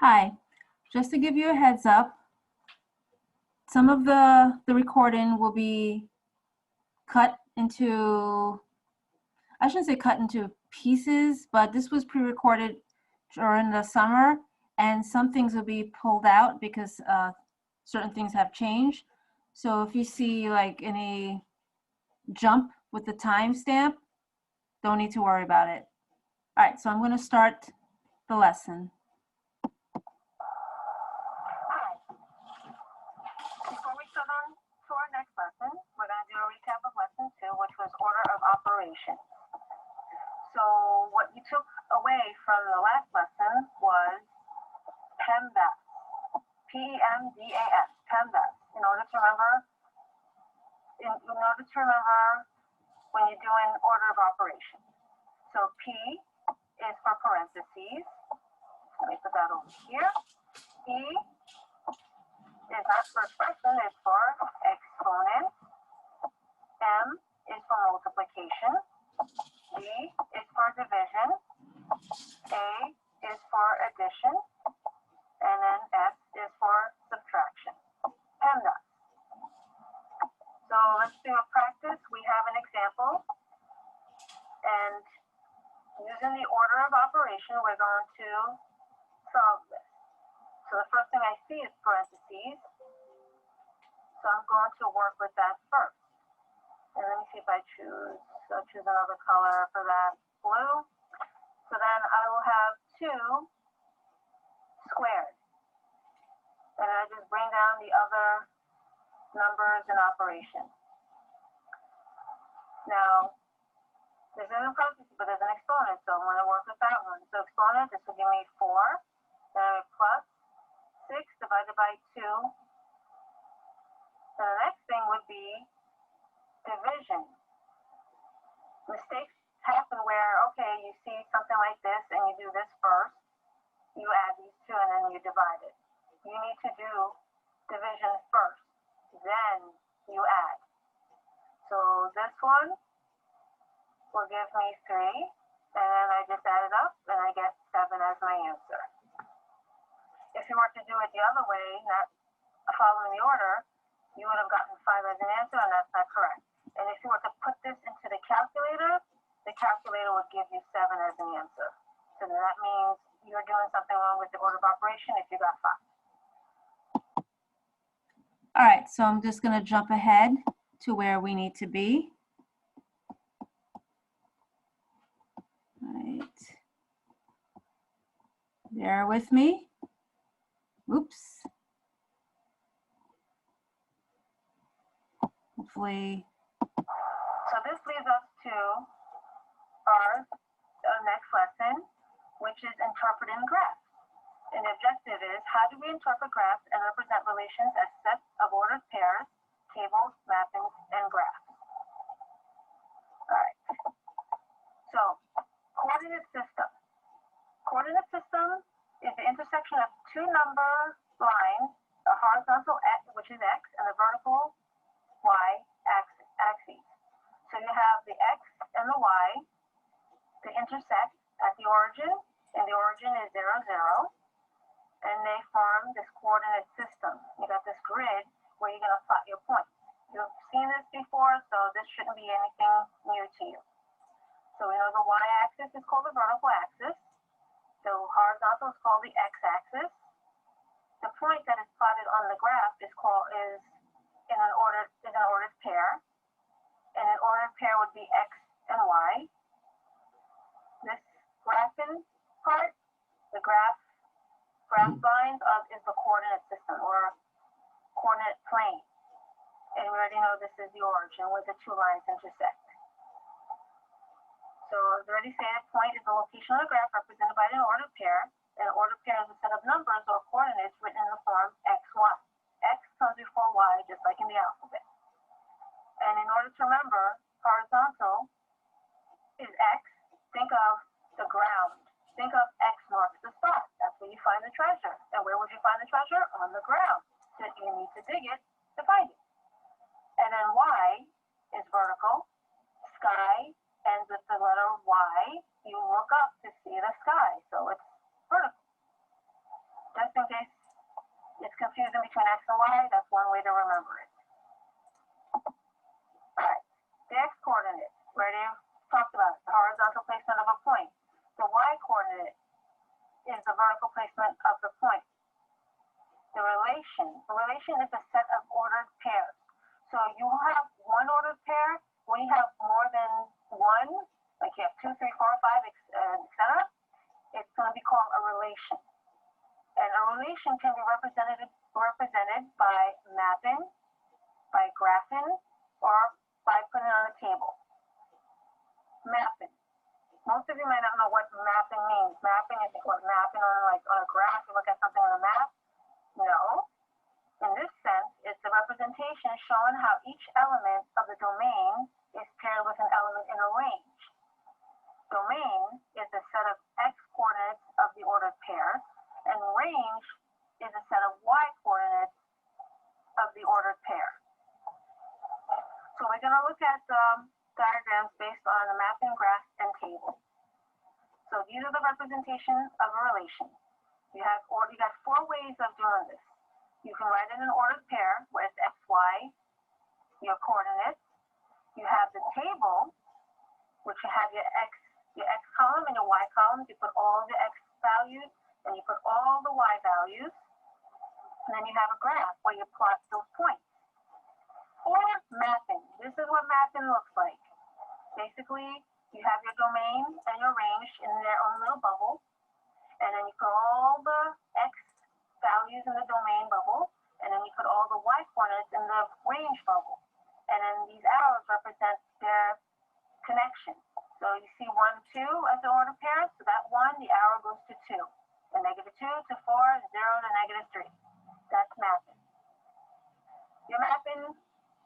Hi, just to give you a heads up, some of the recording will be cut into, I shouldn't say cut into pieces, but this was pre-recorded during the summer, and some things will be pulled out because certain things have changed. So if you see like any jump with the timestamp, don't need to worry about it. All right, so I'm going to start the lesson. Before we start on to our next lesson, we're going to do a recap of lesson 2, which was order of operations. So what you took away from the last lesson was PEMDAS, P-E-M-D-A-S, PEMDAS. In order to remember when you're doing order of operations. So P is for parentheses. Let me put that over here. E is not for expression, it's for exponent. M is for multiplication. D is for division. A is for addition. And then S is for subtraction. PEMDAS. So let's do a practice. We have an example. And using the order of operation, we're going to solve this. So the first thing I see is parentheses. So I'm going to work with that first. And let me see if I choose. So choose another color for that, blue. So then I will have 2 squared. And I just bring down the other numbers in operation. Now, this isn't parentheses, but there's an exponent, so I'm going to work with that one. So exponent, this will give me 4. Then plus 6 divided by 2. So the next thing would be division. Mistakes happen where, okay, you see something like this and you do this first. You add these 2 and then you divide it. You need to do division first, then you add. So this one will give me 3, and then I just add it up and I get 7 as my answer. If you were to do it the other way, not following the order, you would have gotten 5 as an answer, and that's not correct. And if you were to put this into the calculator would give you 7 as an answer. So that means you're doing something wrong with the order of operation if you got 5. All right, so I'm just going to jump ahead to where we need to be. All right. Bear with me. Oops. Hopefully. So this leads us to our next lesson, which is interpreting graphs. And the objective is, how do we interpret graphs and represent relations as sets of ordered pairs, tables, mappings, and graphs? All right. So, coordinate system. Coordinate system is the intersection of 2 number lines, a horizontal x, which is x, and a vertical y axis. So you have the x and the y, they intersect at the origin, and the origin is 0, 0, and they form this coordinate system. You got this grid where you're going to plot your points. You've seen this before, so this shouldn't be anything new to you. So we know the y-axis is called the vertical axis. The horizontal is called the x-axis. The point that is plotted on the graph is in an ordered pair. And an ordered pair would be x and y. This graphing part, the graph lines is the coordinate system or coordinate plane. And we already know this is the origin where the 2 lines intersect. So as already stated, point is the location on the graph represented by an ordered pair. An ordered pair is a set of numbers or coordinates written in the form x, y. X comes before y, just like in the alphabet. And in order to remember, horizontal is x. Think of the ground. Think of x marks the spot. That's where you find the treasure. And where would you find the treasure? On the ground. So you need to dig it to find it. And then y is vertical. Sky ends with the letter Y. You look up to see the sky. So it's vertical. between x and y, that's one way to remember it. All right, the x-coordinate, we already talked about it, the horizontal placement of a point. The y-coordinate is the vertical placement of the point. The relation is a set of ordered pairs. So you will have one ordered pair. When you have more than one, like you have 2, 3, 4, 5, etc., it's going to be called a relation. And a relation can be represented by mapping, by graphing, or by putting on a table. Mapping. Most of you might not know what mapping means. Mapping, you think what mapping on a graph, you look at something on a map. No. In this sense, it's a representation showing how each element of the domain is paired with an element in a range. Domain is a set of x coordinates of the ordered pair, and range is a set of y coordinates of the ordered pair. So we're going to look at diagrams based on a mapping, graph, and table. So these are the representations of a relation. You got 4 ways of doing this. You can write in an ordered pair where it's x, y, your coordinates. You have the table, which you have your x column and your y column. You put all the x values and you put all the y values. And then you have a graph where you plot those points. Or mapping. This is what mapping looks like. Basically, you have your domain and your range in their own little bubble. And then you put all the x values in the domain bubble, and then you put all the y coordinates in the range bubble. And then these arrows represent their connection. So you see 1, 2 as the order pair, so that 1, the arrow goes to 2. And -2 to 4, 0 to -3. That's mapping. Your mapping,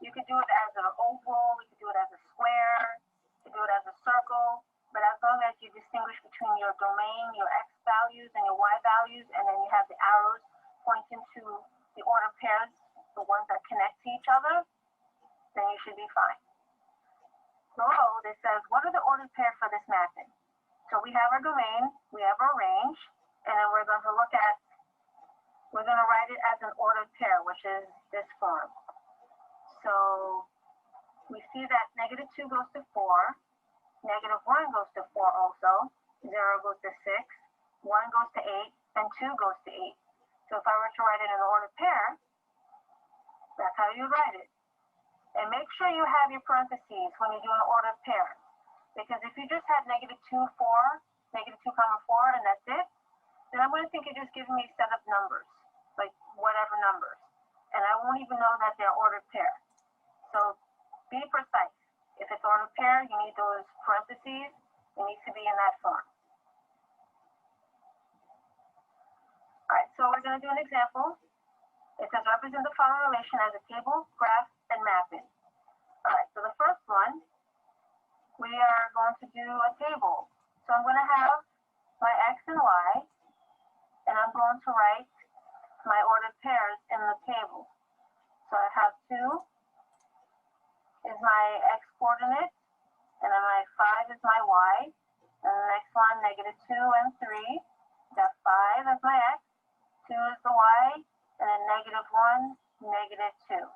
you could do it as an oval, you could do it as a square, you could do it as a circle, but as long as you distinguish between your domain, your x values, and your y values, and then you have the arrows pointing to the order pairs, the ones that connect to each other, then you should be fine. Below, it says, what are the ordered pairs for this mapping? So we have our domain, we have our range, and then we're going to write it as an ordered pair, which is this form. So we see that -2 goes to 4, -1 goes to 4 also, 0 goes to 6, 1 goes to 8, and 2 goes to 8. So if I were to write it in an ordered pair, that's how you write it. And make sure you have your parentheses when you do an ordered pair. Because if you just had -2, 4, -2, 4, and that's it, then I'm going to think you're just giving me a set of numbers, like whatever numbers. And I won't even know that they're ordered pair. So be precise. If it's ordered pair, you need those parentheses. It needs to be in that form. All right, so we're going to do an example. It says represent the following relation as a table, graph, and mapping. All right, so the first one, we are going to do a table. So I'm going to have my x and y, and I'm going to write my ordered pairs in the table. So I have 2 is my x coordinate, and then my 5 is my y, and the next one, -2 and 3. Got 5 as my x, 2 is the y, and then -1, -2.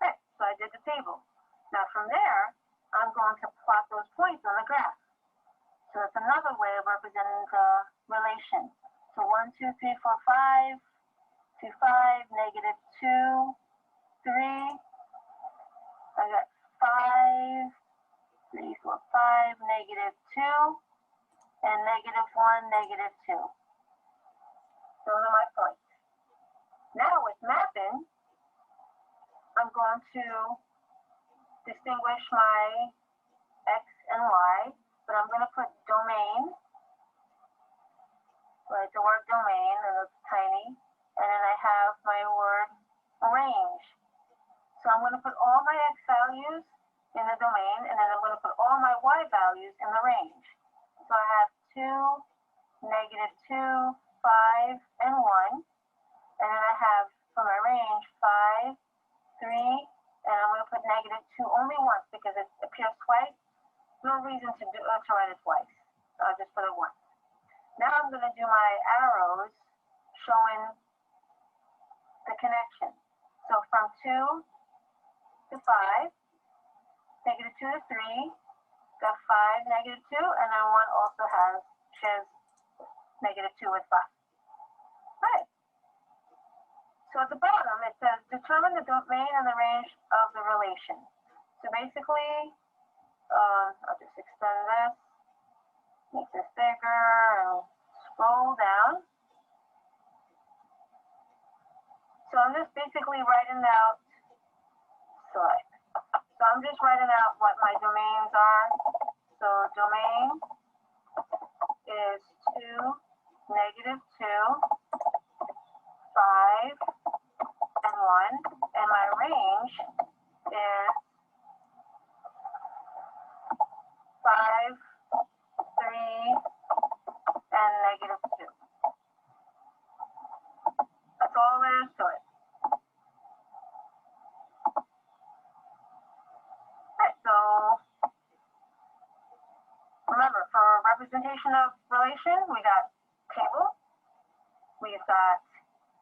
Okay, so I did the table. Now from there, I'm going to plot those points on the graph. So that's another way of representing the relation. So 1, 2, 3, 4, 5, 2, 5, -2, 3. I got 5, 3, 4, 5, -2, and -1, -2. Those are my points. Now with mapping, I'm going to distinguish my x and y, but I'm going to put domain, write the word domain, and it's tiny, and then I have my word range. So I'm going to put all my x values in the domain, and then I'm going to put all my y values in the range. So I have 2, -2, 5, and 1. And then I have for my range 5, 3, and I'm going to put -2 only once because it appears twice. No reason to write it twice. I'll just put it once. Now I'm going to do my arrows showing the connection. So from 2 to 5, negative 2 to 3, got 5, negative 2, and then 1 also shares negative 2 with 5. Right. So at the bottom, it says, determine the domain and the range of the relation. So basically, I'll just extend this, make this bigger, and scroll down. So I'm just basically writing out, select. So I'm just writing out what my domains are. So domain is 2, negative 2, 5, and 1. And my range is 5, 3, and negative 2. That's all there is to it. Right, so remember, for representation of relation, we got table, we've got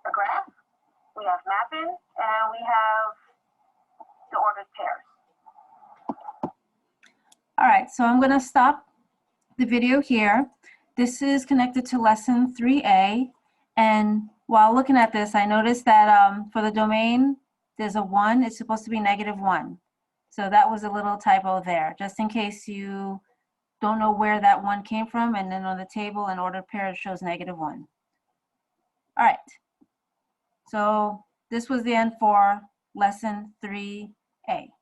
a graph, we have mapping, and we have the ordered pairs. All right, so I'm going to stop the video here. This is connected to lesson 3A. And while looking at this, I noticed that for the domain, there's a 1. It's supposed to be negative 1. So that was a little typo there, just in case you don't know where that 1 came from. And then on the table, an ordered pair, it shows negative 1. All right. So this was the end for lesson 3A.